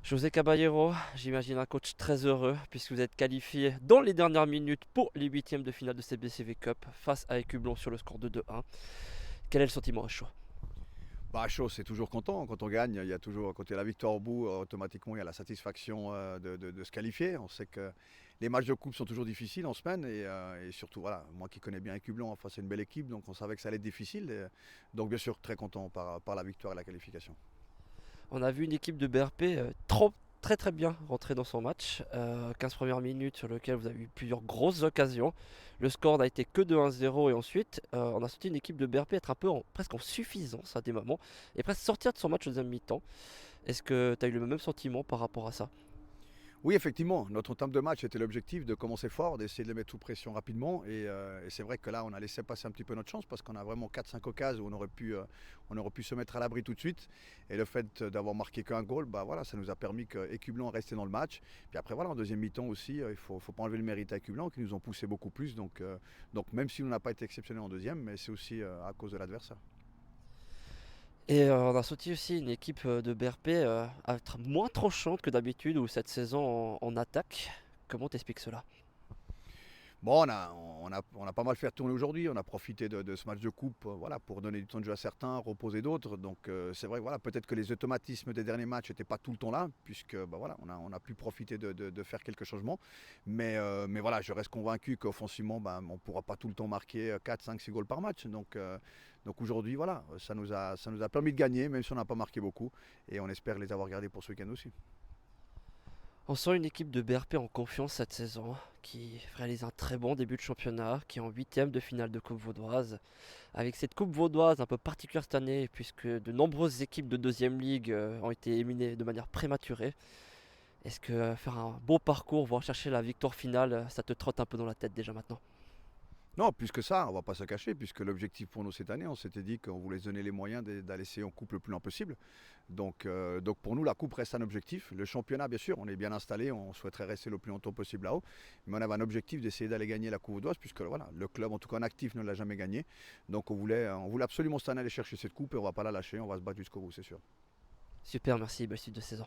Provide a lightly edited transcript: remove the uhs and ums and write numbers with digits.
José Caballero, j'imagine un coach très heureux puisque vous êtes qualifié dans les dernières minutes pour les huitièmes de finale de CBCV Cup face à Écublon sur le score de 2-1. Quel est le sentiment à chaud? Bah, chaud, c'est toujours content. Quand on gagne, il y a toujours, quand il y a la victoire au bout, automatiquement, il y a la satisfaction de se qualifier. On sait que les matchs de coupe sont toujours difficiles en semaine et surtout, voilà, moi qui connais bien Écublon, enfin, c'est une belle équipe, donc on savait que ça allait être difficile. Donc, bien sûr, très content par la victoire et la qualification. On a vu une équipe de BRP très très bien rentrer dans son match. 15 premières minutes sur lequel vous avez eu plusieurs grosses occasions. Le score n'a été que de 1-0 et ensuite on a senti une équipe de BRP être un peu presque en suffisance à des moments et presque sortir de son match au deuxième mi-temps. Est-ce que tu as eu le même sentiment par rapport à ça? Oui, effectivement, notre entame de match était l'objectif de commencer fort, d'essayer de les mettre sous pression rapidement. Et c'est vrai que là, on a laissé passer un petit peu notre chance parce qu'on a vraiment 4-5 occasions où on aurait pu se mettre à l'abri tout de suite. Et le fait d'avoir marqué qu'un goal, bah voilà, ça nous a permis que Écublon restait dans le match. Puis après, voilà, en deuxième mi-temps aussi, il ne faut pas enlever le mérite à Écublon qui nous ont poussé beaucoup plus. Donc même si on n'a pas été exceptionnel en deuxième, mais c'est aussi à cause de l'adversaire. Et on a sorti aussi une équipe de BRP à être moins tranchante que d'habitude ou cette saison en attaque. Comment t'expliques cela? Bon, on a pas mal fait tourner aujourd'hui. On a profité de ce match de coupe voilà, pour donner du temps de jeu à certains, reposer d'autres. Donc c'est vrai, voilà, peut-être que les automatismes des derniers matchs n'étaient pas tout le temps là, puisque bah, voilà, on a pu profiter de faire quelques changements. Mais voilà, je reste convaincu qu'offensivement, bah, on ne pourra pas tout le temps marquer 4, 5, 6 goals par match. Donc aujourd'hui, voilà, ça nous a permis de gagner, même si on n'a pas marqué beaucoup. Et on espère les avoir gardés pour ce week-end aussi. On sent une équipe de BRP en confiance cette saison, qui réalise un très bon début de championnat, qui est en huitième de finale de Coupe Vaudoise. Avec cette Coupe Vaudoise un peu particulière cette année, puisque de nombreuses équipes de deuxième ligue ont été éliminées de manière prématurée. Est-ce que faire un beau parcours, voire chercher la victoire finale, ça te trotte un peu dans la tête déjà maintenant? Non, plus que ça, on ne va pas se cacher, puisque l'objectif pour nous cette année, on s'était dit qu'on voulait se donner les moyens d'aller essayer en coupe le plus loin possible. Donc pour nous, la coupe reste un objectif. Le championnat, bien sûr, on est bien installé, on souhaiterait rester le plus longtemps possible là-haut. Mais on avait un objectif d'essayer d'aller gagner la Coupe Vaudoise, puisque voilà, le club, en tout cas en actif, ne l'a jamais gagné. Donc on voulait absolument cette année aller chercher cette coupe et on ne va pas la lâcher, on va se battre jusqu'au bout, c'est sûr. Super, merci, belle suite de saison.